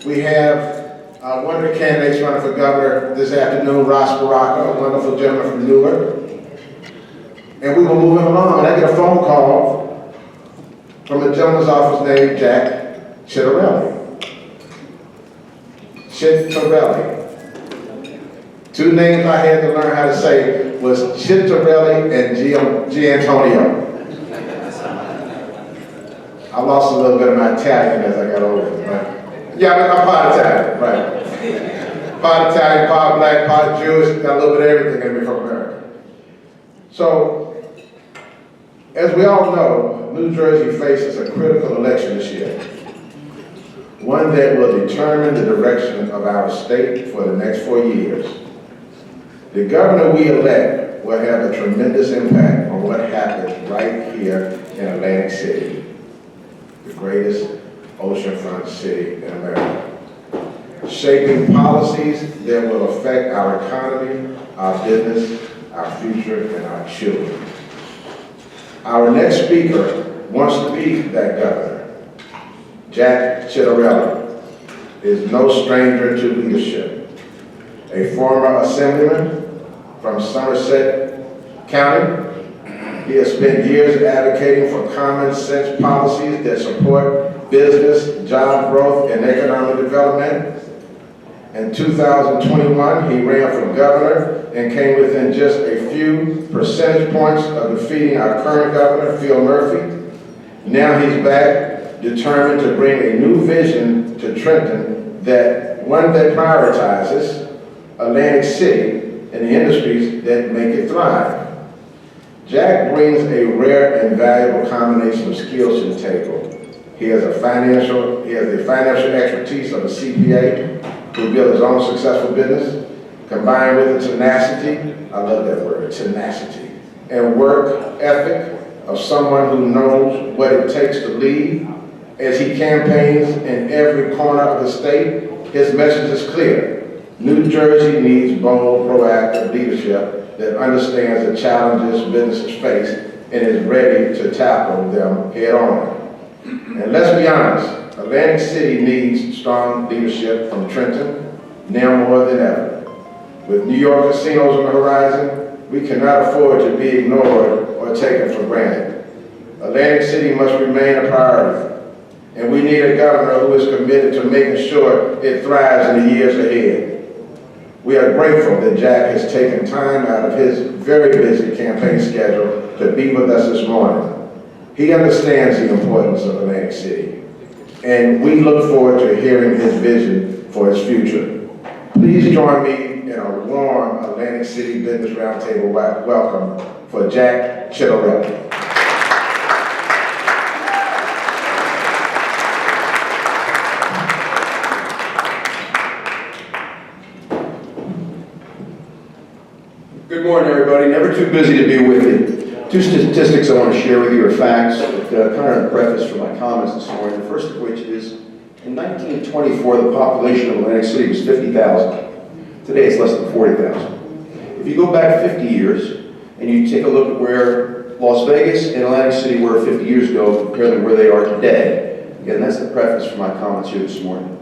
We have one of the candidates running for governor this afternoon, Ross Baraka, a wonderful gentleman from Newark. And we were moving along, and I get a phone call from a gentleman's office named Jack Ciattarelli. Ciattarelli. Two names I had to learn how to say was Ciattarelli and Giantonio. I lost a little bit of my Italian as I got older, right? Yeah, I'm part Italian, right? Part Italian, part black, part Jewish, got a little bit of everything in me from America. So, as we all know, New Jersey faces a critical election this year. One that will determine the direction of our state for the next 4 years. The governor we elect will have a tremendous impact on what happens right here in Atlantic City, the greatest oceanfront city in America. Shaping policies that will affect our economy, our business, our future, and our children. Our next speaker wants to be that governor. Jack Ciattarelli is no stranger to leadership. A former assemblyman from Somerset County, he has spent years advocating for common sense policies that support business, job growth, and economic development. In 2021, he ran for governor and came within just a few percentage points of defeating our current governor, Phil Murphy. Now he's back, determined to bring a new vision to Trenton, one that prioritizes Atlantic City and the industries that make it thrive. Jack brings a rare and valuable combination of skills to the table. He has the financial expertise of a CPA who built his own successful business, combined with the tenacity, I love that word, tenacity, and work ethic of someone who knows what it takes to lead. As he campaigns in every corner of the state, his message is clear. New Jersey needs bold, proactive leadership that understands the challenges businesses face and is ready to tackle them head on. And let's be honest, Atlantic City needs strong leadership from Trenton, now more than ever. With New York casinos on the horizon, we cannot afford to be ignored or taken for granted. Atlantic City must remain a priority, and we need a governor who is committed to making sure it thrives in the years ahead. We are grateful that Jack has taken time out of his very busy campaign schedule to be with us this morning. He understands the importance of Atlantic City, and we look forward to hearing his vision for its future. Please join me in a warm Atlantic City Business Roundtable welcome for Jack Ciattarelli. Good morning, everybody. Never too busy to be with you. Two statistics I want to share with you are facts, kind of a preface for my comments this morning. The first of which is, in 1924, the population of Atlantic City was 50,000. Today, it's less than 40,000. If you go back 50 years, and you take a look at where Las Vegas and Atlantic City were 50 years ago, compared to where they are today, again, that's the preface for my comments here this morning.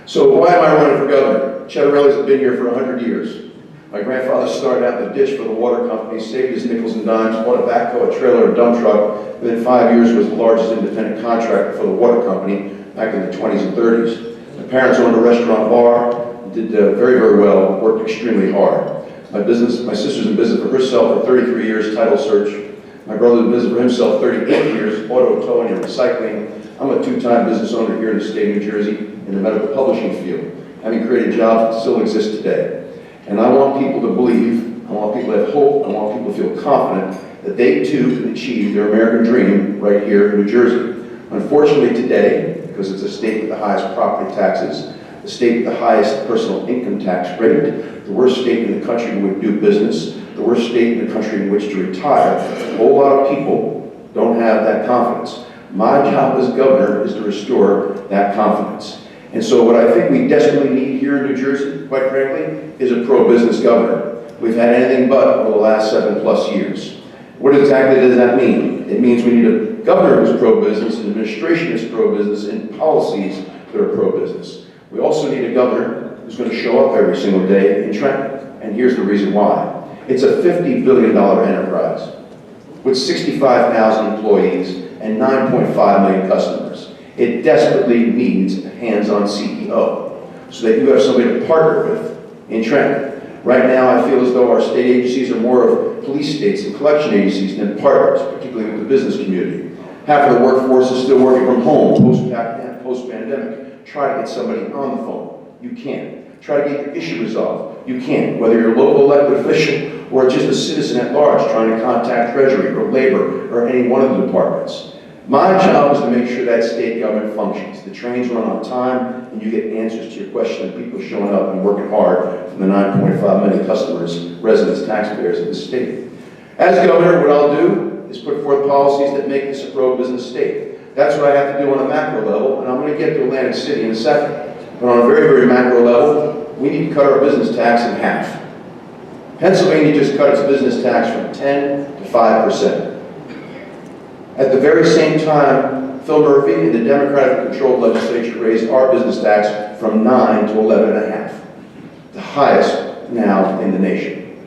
So why am I running for governor? Ciattarelli's have been here for 100 years. My grandfather started out in the ditch for the water company, saved his nickels and dimes, bought a backhoe, a trailer, a dump truck. Within 5 years was the largest independent contractor for the water company back in the 20s and 30s. My parents owned a restaurant bar, did very, very well, worked extremely hard. My sister's in business for herself for 33 years, title search. My brother's in business for himself 38 years, auto towing and recycling. I'm a two-time business owner here in the state of New Jersey in the medical publishing field, having created jobs that still exist today. And I want people to believe, I want people to have hope, I want people to feel confident that they too can achieve their American dream right here in New Jersey. Unfortunately today, because it's a state with the highest property taxes, the state with the highest personal income tax rate, the worst state in the country in which to do business, the worst state in the country in which to retire, a whole lot of people don't have that confidence. My job as governor is to restore that confidence. And so what I think we desperately need here in New Jersey, quite frankly, is a pro-business governor. We've had anything but over the last 7+ years. What exactly does that mean? It means we need a governor who's pro-business, an administration that's pro-business, and policies that are pro-business. We also need a governor who's going to show up every single day in Trenton. And here's the reason why. It's a $50 billion enterprise with 65,000 employees and 9.5 million customers. It desperately needs a hands-on CEO so that you have somebody to partner with in Trenton. Right now, I feel as though our state agencies are more of police states and collection agencies than partners, particularly with the business community. Half of the workforce is still working from home, post-pandemic. Try to get somebody on the phone. You can't. Try to get your issue resolved. You can't. Whether you're a local elected official or just a citizen at large trying to contact Treasury or Labor or any one of the departments. My job is to make sure that state government functions. The trains run on time and you get answers to your question and people showing up and working hard for the 9.5 million customers, residents, taxpayers of the state. As governor, what I'll do is put forth policies that make this a pro-business state. That's what I have to do on a macro level, and I'm going to get to Atlantic City in a second. But on a very, very macro level, we need to cut our business tax in half. Pennsylvania just cut its business tax from 10 to 5%. At the very same time, Phil Murphy and the Democratic-controlled legislature raised our business tax from 9 to 11.5%, the highest now in the nation.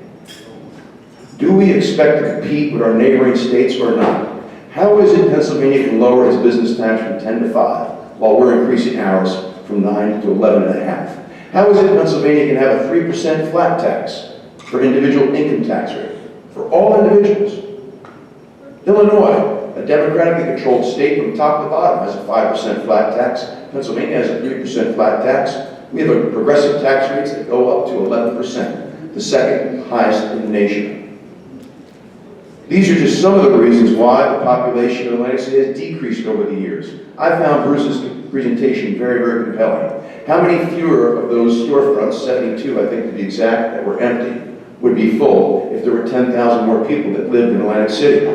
Do we expect to compete with our neighboring states or not? How is it Pennsylvania can lower its business tax from 10 to 5 while we're increasing ours from 9 to 11.5%? How is it Pennsylvania can have a 3% flat tax for individual income tax rate for all individuals? Illinois, a democratically controlled state from top to bottom, has a 5% flat tax. Pennsylvania has a 3% flat tax. We have a progressive tax rates that go up to 11%, the second highest in the nation. These are just some of the reasons why the population of Atlantic City has decreased over the years. I found Bruce's presentation very, very compelling. How many fewer of those storefronts, 72 I think to be exact, that were empty, would be full if there were 10,000 more people that lived in Atlantic City?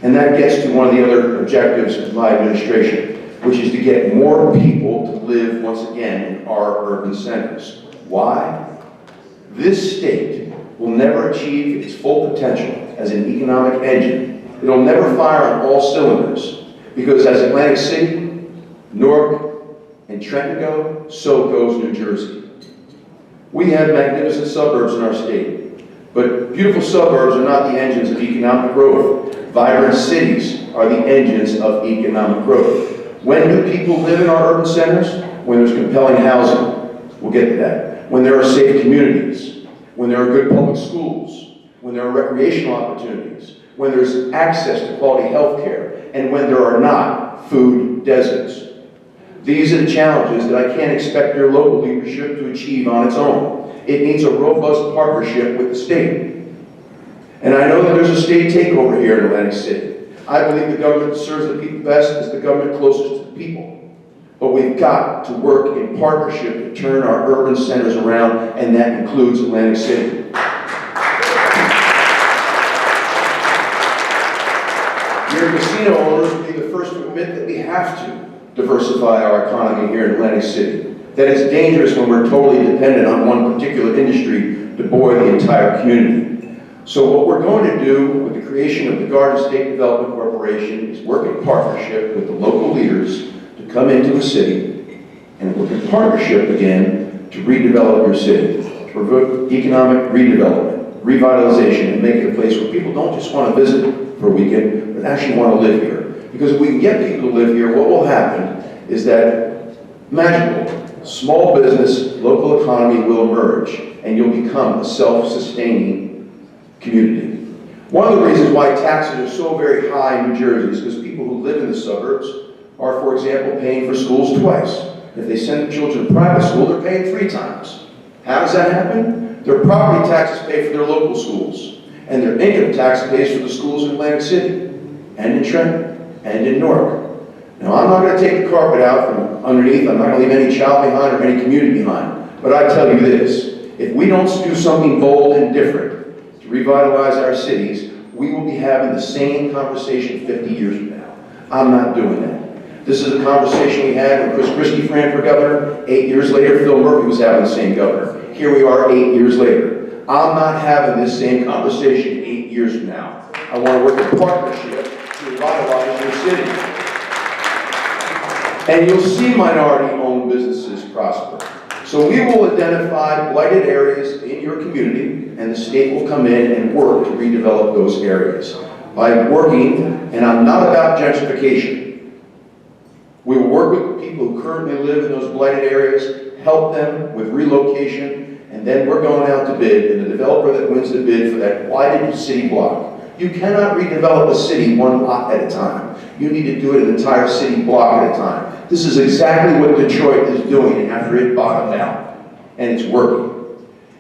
And that gets to one of the other objectives of my administration, which is to get more people to live once again in our urban centers. Why? This state will never achieve its full potential as an economic engine. It'll never fire on all cylinders, because as Atlantic City, Newark, and Trenton go, so goes New Jersey. We have magnificent suburbs in our state, but beautiful suburbs are not the engines of economic growth. Vibrant cities are the engines of economic growth. When do people live in our urban centers? When there's compelling housing. We'll get to that. When there are safe communities. When there are good public schools. When there are recreational opportunities. When there's access to quality health care. And when there are not food deserts. These are the challenges that I can't expect your local leadership to achieve on its own. It needs a robust partnership with the state. And I know that there's a state takeover here in Atlantic City. I believe the government that serves the people best is the government closest to the people. But we've got to work in partnership to turn our urban centers around, and that includes Atlantic City. Your casino owners will be the first to admit that we have to diversify our economy here in Atlantic City. That it's dangerous when we're totally dependent on one particular industry to buoy the entire community. So what we're going to do with the creation of the Garden State Development Corporation is work in partnership with the local leaders to come into the city and work in partnership again to redevelop your city, to promote economic redevelopment, revitalization, and make it a place where people don't just want to visit for a weekend, but actually want to live here. Because if we can get people to live here, what will happen is that magical, small business, local economy will emerge, and you'll become a self-sustaining community. One of the reasons why taxes are so very high in New Jersey is because people who live in the suburbs are, for example, paying for schools twice. If they send children to private school, they're paying 3 times. How does that happen? Their property taxes pay for their local schools, and their income tax pays for the schools in Atlantic City, and in Trenton, and in Newark. Now, I'm not going to take the carpet out from underneath. I'm not going to leave any child behind or any community behind. But I tell you this, if we don't do something bold and different to revitalize our cities, we will be having the same conversation 50 years from now. I'm not doing that. This is a conversation we had when Chris Christie ran for governor. 8 years later, Phil Murphy was having the same governor. Here we are 8 years later. I'm not having this same conversation 8 years from now. I want to work in partnership to revitalize your city. And you'll see minority-owned businesses prosper. So we will identify blighted areas in your community, and the state will come in and work to redevelop those areas. By working, and I'm not about gentrification, we will work with the people who currently live in those blighted areas, help them with relocation, and then we're going out to bid, and the developer that wins the bid for that blighted city block. You cannot redevelop a city one lot at a time. You need to do it an entire city block at a time. This is exactly what Detroit is doing after it bottomed out, and it's working.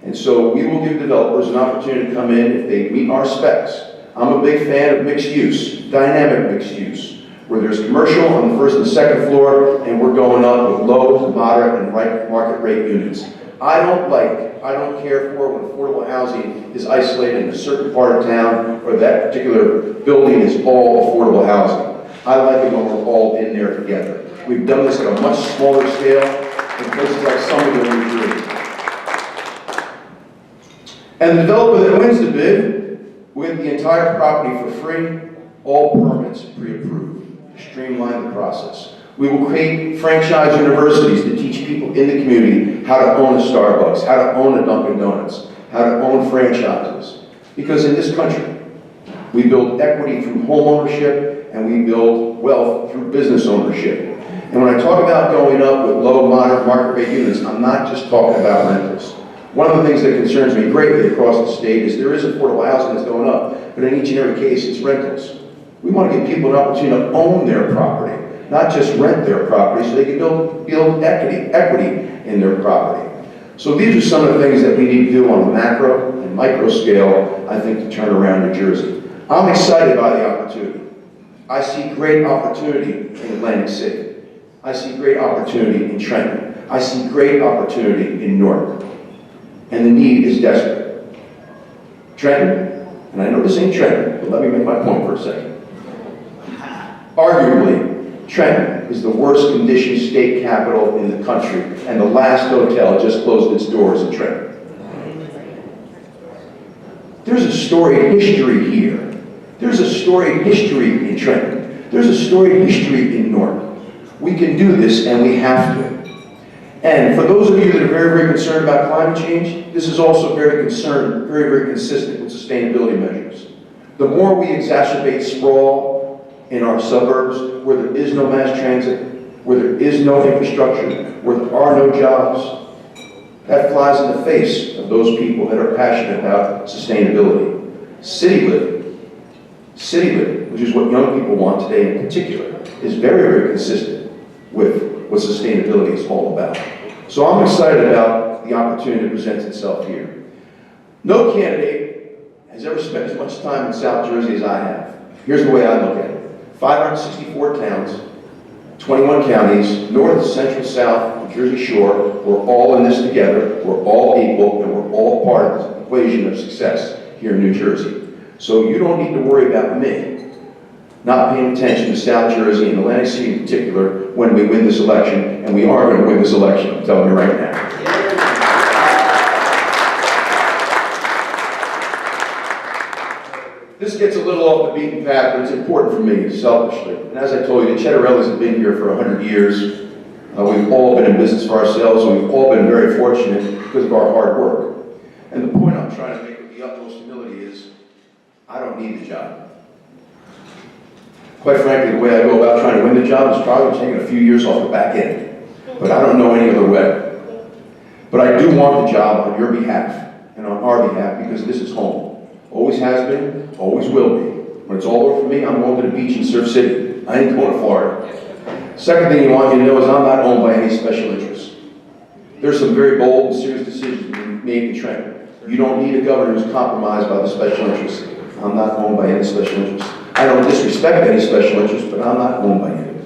And so we will give developers an opportunity to come in if they meet our specs. I'm a big fan of mixed use, dynamic mixed use, where there's commercial on the first and second floor, and we're going up with low, moderate, and right market rate units. I don't care for when affordable housing is isolated in a certain part of town, or that particular building is all affordable housing. I like it when we're all in there together. We've done this at a much smaller scale in places like Somerville, New Jersey. And the developer that wins the bid with the entire property for free, all permits pre-approved, to streamline the process. We will create franchise universities to teach people in the community how to own a Starbucks, how to own a Dunkin' Donuts, how to own franchises. Because in this country, we build equity through home ownership, and we build wealth through business ownership. And when I talk about going up with low, moderate market rate units, I'm not just talking about rentals. One of the things that concerns me greatly across the state is there is affordable housing that's going up, but in each and every case, it's rentals. We want to give people an opportunity to own their property, not just rent their property, so they can build equity in their property. So these are some of the things that we need to do on a macro and micro scale, I think, to turn around New Jersey. I'm excited by the opportunity. I see great opportunity in Atlantic City. I see great opportunity in Trenton. I see great opportunity in Newark. And the need is desperate. Trenton, and I know this ain't Trenton, but let me make my point for a second. Arguably, Trenton is the worst conditioned state capital in the country, and the last hotel just closed its doors in Trenton. There's a storied history here. There's a storied history in Trenton. There's a storied history in Newark. We can do this, and we have to. And for those of you that are very, very concerned about climate change, this is also very consistent with sustainability measures. The more we exacerbate sprawl in our suburbs, where there is no mass transit, where there is no infrastructure, where there are no jobs, that flies in the face of those people that are passionate about sustainability. City living, which is what young people want today in particular, is very, very consistent with what sustainability is all about. So I'm excited about the opportunity that presents itself here. No candidate has ever spent as much time in South Jersey as I have. Here's the way I look at it. 564 towns, 21 counties, north, central, south, and Jersey Shore. We're all in this together. We're all equal, and we're all part of the equation of success here in New Jersey. So you don't need to worry about me not paying attention to South Jersey and Atlantic City in particular when we win this election, and we are going to win this election, I'm telling you right now. This gets a little off the beaten path, but it's important for me, selfishly. And as I told you, the Ciattarellis have been here for 100 years. We've all been in business for ourselves, and we've all been very fortunate because of our hard work. And the point I'm trying to make with the utmost humility is, I don't need the job. Quite frankly, the way I go about trying to win the job is probably taking a few years off the back end. But I don't know any other way. But I do want the job on your behalf and on our behalf because this is home. Always has been, always will be. When it's all over for me, I'm going to the beach in Surf City. I ain't going to Florida. Second thing you want you to know is I'm not owned by any special interests. There's some very bold and serious decisions being made in Trenton. You don't need a governor who's compromised by the special interests. I'm not owned by any special interests. I don't disrespect any special interests, but I'm not owned by any.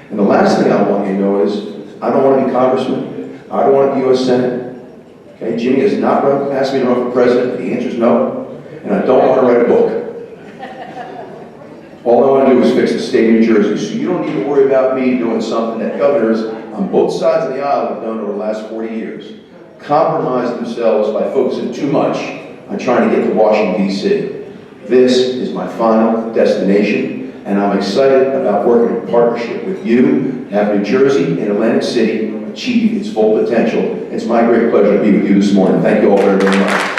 And the last thing I want you to know is, I don't want to be congressman. I don't want to be U.S. Senate. Okay, Jimmy has not asked me to run for president. The answer is no. And I don't want to write a book. All I want to do is fix the state of New Jersey. So you don't need to worry about me doing something that governors on both sides of the aisle have done over the last 40 years. Compromise themselves by focusing too much on trying to get to Washington, D.C. This is my final destination. and I'm excited about working in partnership with you to have New Jersey and Atlantic City achieve its full potential. It's my great pleasure to be with you this morning. Thank you all very, very much.